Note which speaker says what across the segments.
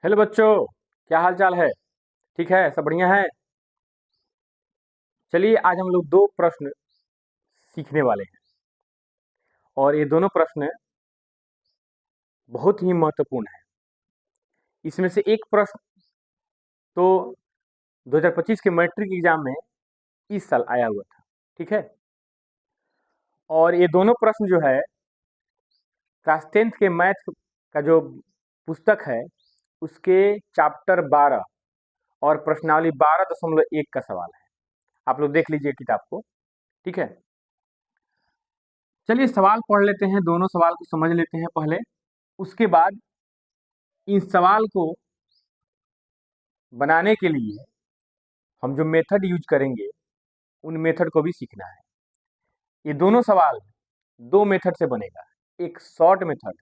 Speaker 1: Hello बच्चों, क्या हाल चाल है? ठीक है, सब बढ़िया है। चलिए आज हम लोग दो प्रश्न सीखने वाले हैं और ये दोनों प्रश्न बहुत ही महत्वपूर्ण है। इसमें से एक प्रश्न तो 2025 के मैट्रिक एग्जाम में इस साल आया हुआ था। ठीक है, और ये दोनों प्रश्न जो है क्लास 10th के मैथ का जो पुस्तक है उसके चैप्टर 12 और प्रश्नावली 12.1 का सवाल है। आप लोग देख लीजिए किताब को। ठीक है, चलिए सवाल पढ़ लेते हैं, दोनों सवाल को समझ लेते हैं पहले। उसके बाद इस सवाल को बनाने के लिए हम जो मेथड यूज करेंगे उन मेथड को भी सीखना है। ये दोनों सवाल दो मेथड से बनेगा, एक शॉर्ट मेथड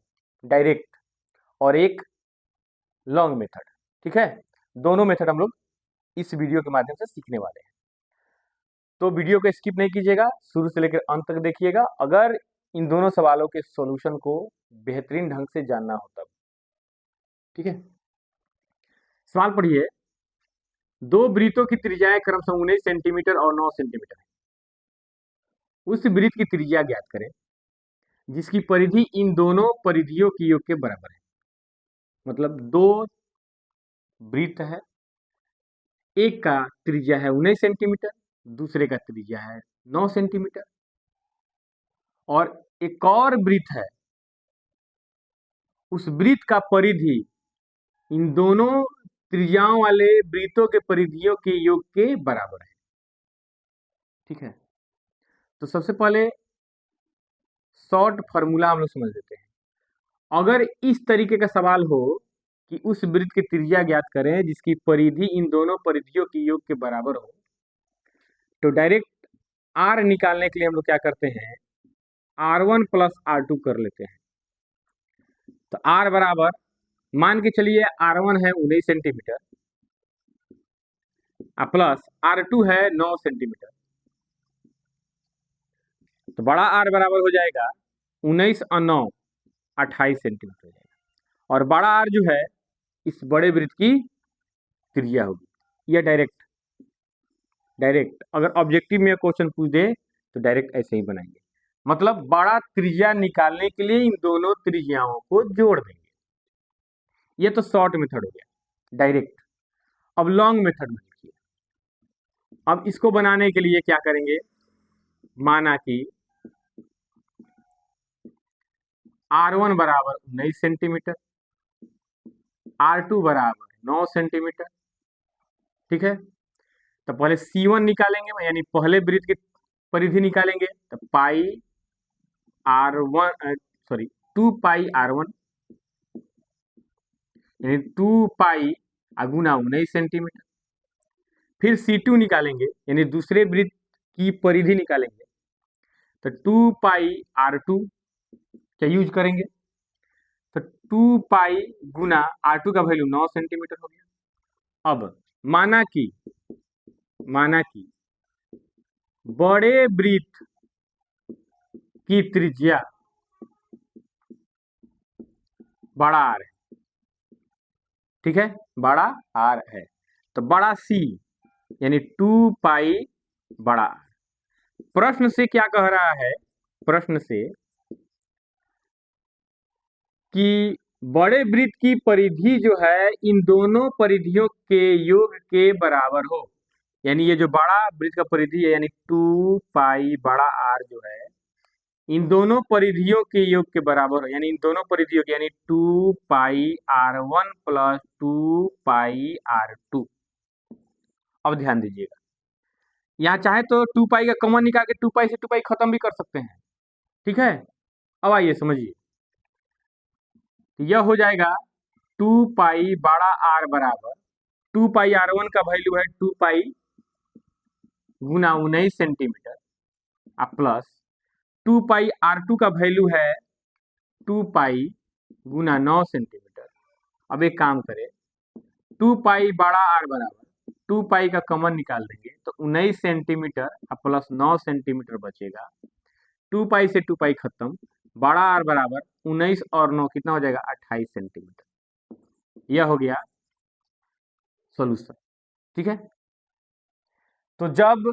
Speaker 1: डायरेक्ट और एक लॉन्ग मेथड। ठीक है, दोनों मेथड हम लोग इस वीडियो के माध्यम से सीखने वाले हैं। तो वीडियो को स्किप नहीं कीजिएगा, शुरू से लेकर अंत तक देखिएगा अगर इन दोनों सवालों के सॉल्यूशन को बेहतरीन ढंग से जानना हो तब। ठीक है, सवाल पढ़िए। दो वृत्तों की त्रिज्याएं क्रमशः 19 सेंटीमीटर और 9 सेंटीमीटर है। उस वृत्त की त्रिज्या ज्ञात करें जिसकी परिधि इन दोनों परिधियों की योग के बराबर है। मतलब दो वृत्त है, एक का त्रिज्या है 19 सेंटीमीटर, दूसरे का त्रिज्या है 9 सेंटीमीटर, और एक और वृत्त है, उस वृत्त का परिधि इन दोनों त्रिज्याओं वाले वृत्तों के परिधियों के योग के बराबर है। ठीक है, तो सबसे पहले शॉर्ट फॉर्मूला हम लोग समझ लेते हैं। अगर इस तरीके का सवाल हो कि उस वृत्त की त्रिज्या ज्ञात करें जिसकी परिधि इन दोनों परिधियों के योग के बराबर हो, तो डायरेक्ट आर निकालने के लिए हम लोग क्या करते हैं, R1 प्लस R2 कर लेते हैं। तो आर बराबर मान के चलिए R1 है 19 सेंटीमीटर प्लस R2 है 9 सेंटीमीटर। तो बड़ा आर बराबर हो जाएगा 19 और 9 28 सेंटीमीटर हो जाएगा, और बड़ा आर जो है इस बड़े वृत्त की त्रिज्या होगी। यह डायरेक्ट डायरेक्ट अगर ऑब्जेक्टिव में क्वेश्चन पूछ दे तो डायरेक्ट ऐसे ही बनाएंगे। मतलब बड़ा त्रिज्या निकालने के लिए इन दोनों त्रिज्याओं को जोड़ देंगे। ये तो शॉर्ट मेथड हो गया डायरेक्ट। अब लॉन्ग मेथड में देखिए। अब इसको बनाने के लिए क्या करेंगे, माना कि R1 बराबर 19 सेंटीमीटर, R2 बराबर 9 सेंटीमीटर। ठीक है, तो पहले C1 निकालेंगे, यानी पहले वृत्त की परिधि निकालेंगे। तो पाई R1 सॉरी 2 पाई R1 यानी 2 पाई गुना 19 सेंटीमीटर। फिर C2 निकालेंगे, यानी दूसरे वृत्त की परिधि निकालेंगे। तो 2 पाई R2 क्या यूज करेंगे, तो 2 पाई गुना R2 का वैल्यू 9 सेंटीमीटर हो गया। अब माना कि बड़े वृत्त की त्रिज्या बड़ा आर है। ठीक है, बड़ा आर है, तो बड़ा सी यानी 2 पाई बड़ा आर। प्रश्न से क्या कह रहा है, प्रश्न से कि बड़े वृत्त की परिधि जो है इन दोनों परिधियों के योग के बराबर हो। यानी ये जो बड़ा वृत्त का परिधि है यानी 2 पाई बड़ा आर जो है इन दोनों परिधियों के योग के बराबर हो, यानी इन दोनों परिधियों के, यानी 2 पाई R1 प्लस 2 पाई R2। अब ध्यान दीजिएगा, यहाँ चाहे तो 2 पाई का कॉमन निकाल के 2 पाई से 2 पाई खत्म भी कर सकते हैं। ठीक है, अब आइए समझिए। यह हो जाएगा 2 पाई बड़ा आर बराबर 2 पाई R1 का वैल्यू है 2 पाई गुना 19 सेंटीमीटर प्लस 2 पाई R2 का वैल्यू है 2 पाई गुना 9 सेंटीमीटर। अब एक काम करें, 2 पाई बड़ा आर बराबर 2 पाई का कॉमन निकाल देंगे तो 19 सेंटीमीटर प्लस 9 सेंटीमीटर बचेगा। 2 पाई से 2 पाई खत्म, बड़ा आर बराबर 19 और 9 कितना हो जाएगा 28 सेंटीमीटर। यह हो गया सॉल्यूशन। ठीक है, तो जब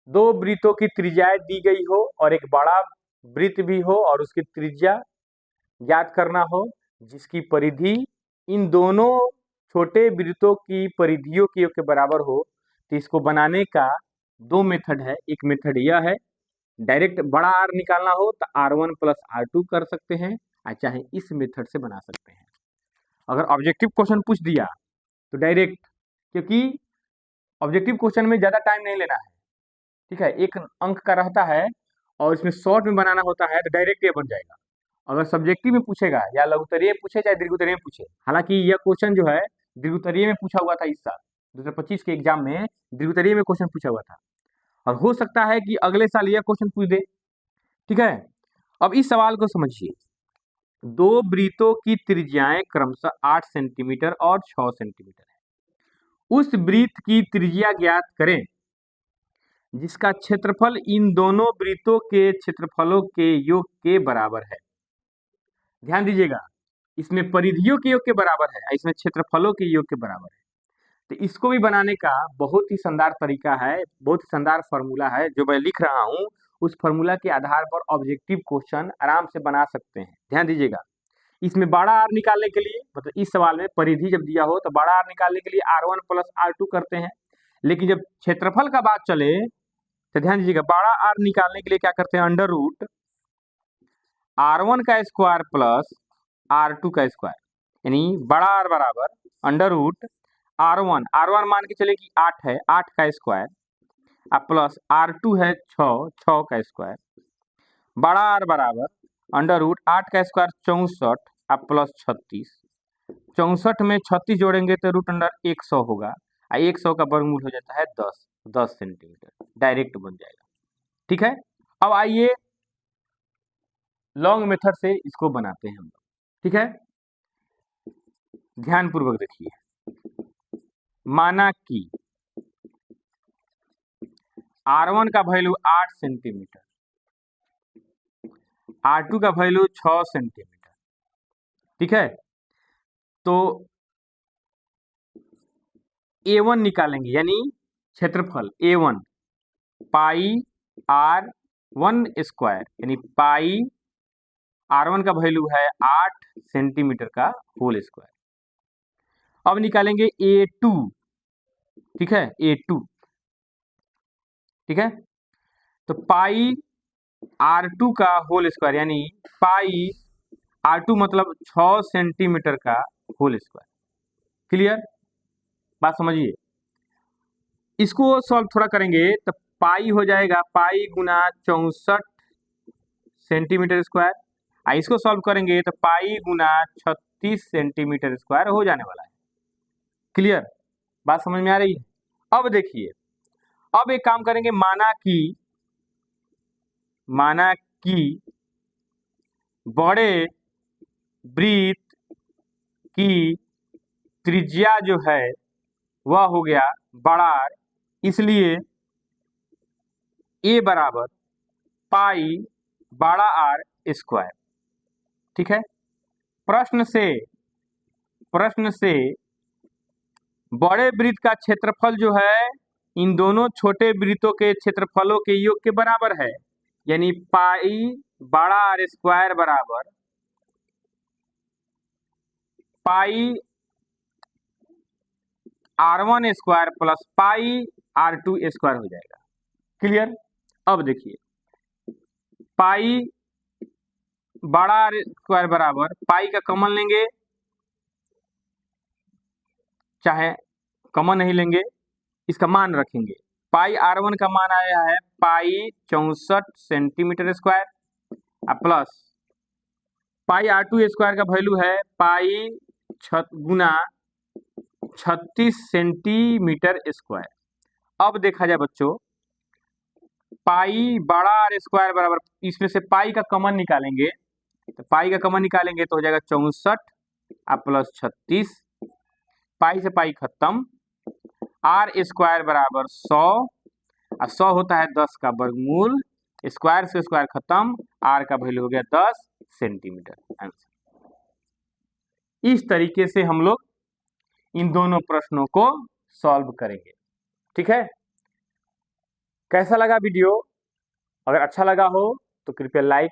Speaker 1: दो वृत्तों की त्रिज्याएं दी गई हो और एक बड़ा वृत्त भी हो और उसकी त्रिज्या ज्ञात करना हो जिसकी परिधि इन दोनों छोटे वृत्तों की परिधियों के बराबर हो, तो इसको बनाने का दो मेथड है। एक मेथड यह है, डायरेक्ट बड़ा आर निकालना हो तो R1 प्लस R2 कर सकते हैं, या चाहे इस मेथड से बना सकते हैं। अगर ऑब्जेक्टिव क्वेश्चन पूछ दिया तो डायरेक्ट, क्योंकि ऑब्जेक्टिव क्वेश्चन में ज़्यादा टाइम नहीं लेना है। ठीक है, एक अंक का रहता है और इसमें शॉर्ट में बनाना होता है, तो डायरेक्ट ये बन जाएगा। अगर सब्जेक्टिव में पूछेगा या लघुत्तरीय पूछे चाहे दीर्घोत्तरीय में पूछे, हालांकि यह क्वेश्चन जो है दीर्घोत्तरीय में पूछा हुआ था इस साल 2025 के एग्जाम में, दीर्घोत्तरीय में क्वेश्चन पूछा हुआ था और हो सकता है कि अगले साल यह क्वेश्चन पूछ दे। ठीक है, अब इस सवाल को समझिए। दो वृत्तों की त्रिज्याएं क्रमशः 8 सेंटीमीटर और 6 सेंटीमीटर है। उस वृत्त की त्रिज्या ज्ञात करें जिसका क्षेत्रफल इन दोनों वृत्तों के क्षेत्रफलों के योग के बराबर है। ध्यान दीजिएगा, इसमें परिधियों के योग के बराबर है, इसमें क्षेत्रफलों के योग के बराबर है। तो इसको भी बनाने का बहुत ही शानदार तरीका है, बहुत ही शानदार फॉर्मूला है जो मैं लिख रहा हूँ। उस फॉर्मूला के आधार पर ऑब्जेक्टिव क्वेश्चन आराम से बना सकते हैं। ध्यान दीजिएगा, इसमें बड़ा आर निकालने के लिए, मतलब इस सवाल में परिधि जब दिया हो तो बड़ा आर निकालने के लिए R1 प्लस R2 करते हैं, लेकिन जब क्षेत्रफल का बात चले तो ध्यान दीजिएगा, बड़ा आर निकालने के लिए क्या करते हैं, अंडर रूट R1 का स्क्वायर प्लस R2 का स्क्वायर, यानी बड़ा आर बराबर अंडर रूट R1 मान के चले कि 8 है, 8 का स्क्वायर अब प्लस R2 है 6 का स्क्वायर, बड़ा आर बराबर अंडर रूट 8 का स्क्वायर 64 अब प्लस 36, 64 में 36 जोड़ेंगे तो रूट अंडर 100 होगा, 100 का वर्गमूल हो जाता है 10 सेंटीमीटर, डायरेक्ट बन जाएगा। ठीक है, अब आइए लॉन्ग मेथड से इसको बनाते हैं हम लोग। ठीक है, ध्यानपूर्वक देखिए। माना कि R1 का वैल्यू 8 सेंटीमीटर, R2 का वैल्यू 6 सेंटीमीटर। ठीक है, तो A1 निकालेंगे, यानी क्षेत्रफल A1 पाई R1 स्क्वायर, यानी पाई R1 का वैल्यू है 8 सेंटीमीटर का होल स्क्वायर। अब निकालेंगे A2। ठीक है, A2। ठीक है, तो पाई R2 का होल स्क्वायर, यानी पाई R2 मतलब 6 सेंटीमीटर का होल स्क्वायर। क्लियर, बात समझिए। इसको सॉल्व थोड़ा करेंगे तो पाई हो जाएगा पाई गुना 64 सेंटीमीटर स्क्वायर, इसको सॉल्व करेंगे तो पाई गुना 36 सेंटीमीटर स्क्वायर हो जाने वाला है। क्लियर, बात समझ में आ रही है। अब देखिए, अब एक काम करेंगे, माना कि बड़े वृत्त की त्रिज्या जो है वह हो गया बड़ा आर, इसलिए A बराबर पाई बड़ा आर स्क्वायर। ठीक है, प्रश्न से बड़े वृत्त का क्षेत्रफल जो है इन दोनों छोटे वृत्तों के क्षेत्रफलों के योग के बराबर है, यानी पाई बड़ा आर स्क्वायर बराबर पाई R1 square plus pi R2 square हो जाएगा। क्लियर, अब देखिए, पाई बड़ा आर स्क्वायर बराबर पाई का कॉमन लेंगे, चाहे कॉमन नहीं लेंगे, इसका मान रखेंगे। पाई R1 का मान आया है पाई 64 centimetre square plus pi R2 square का वैल्यू है पाई गुना 36 सेंटीमीटर स्क्वायर। अब देखा जाए बच्चों, पाई बड़ा आर स्क्वायर बराबर, इसमें से पाई का कॉमन निकालेंगे, तो पाई का कॉमन निकालेंगे तो हो जाएगा 64 प्लस 36, पाई से पाई खत्म, आर स्क्वायर बराबर 100, और 100 होता है 10 का वर्गमूल, स्क्वायर से स्क्वायर खत्म, आर का वैल्यू हो गया 10 सेंटीमीटर। आंसर। इस तरीके से हम लोग इन दोनों प्रश्नों को सॉल्व करेंगे। ठीक है, कैसा लगा वीडियो? अगर अच्छा लगा हो तो कृपया लाइक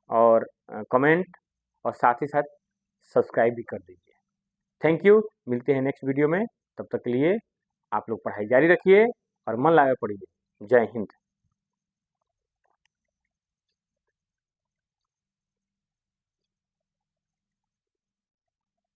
Speaker 1: और कमेंट और साथ ही साथ सब्सक्राइब भी कर दीजिए। थैंक यू, मिलते हैं नेक्स्ट वीडियो में। तब तक के लिए आप लोग पढ़ाई जारी रखिए और मन लगा पढ़िए। जय हिंद।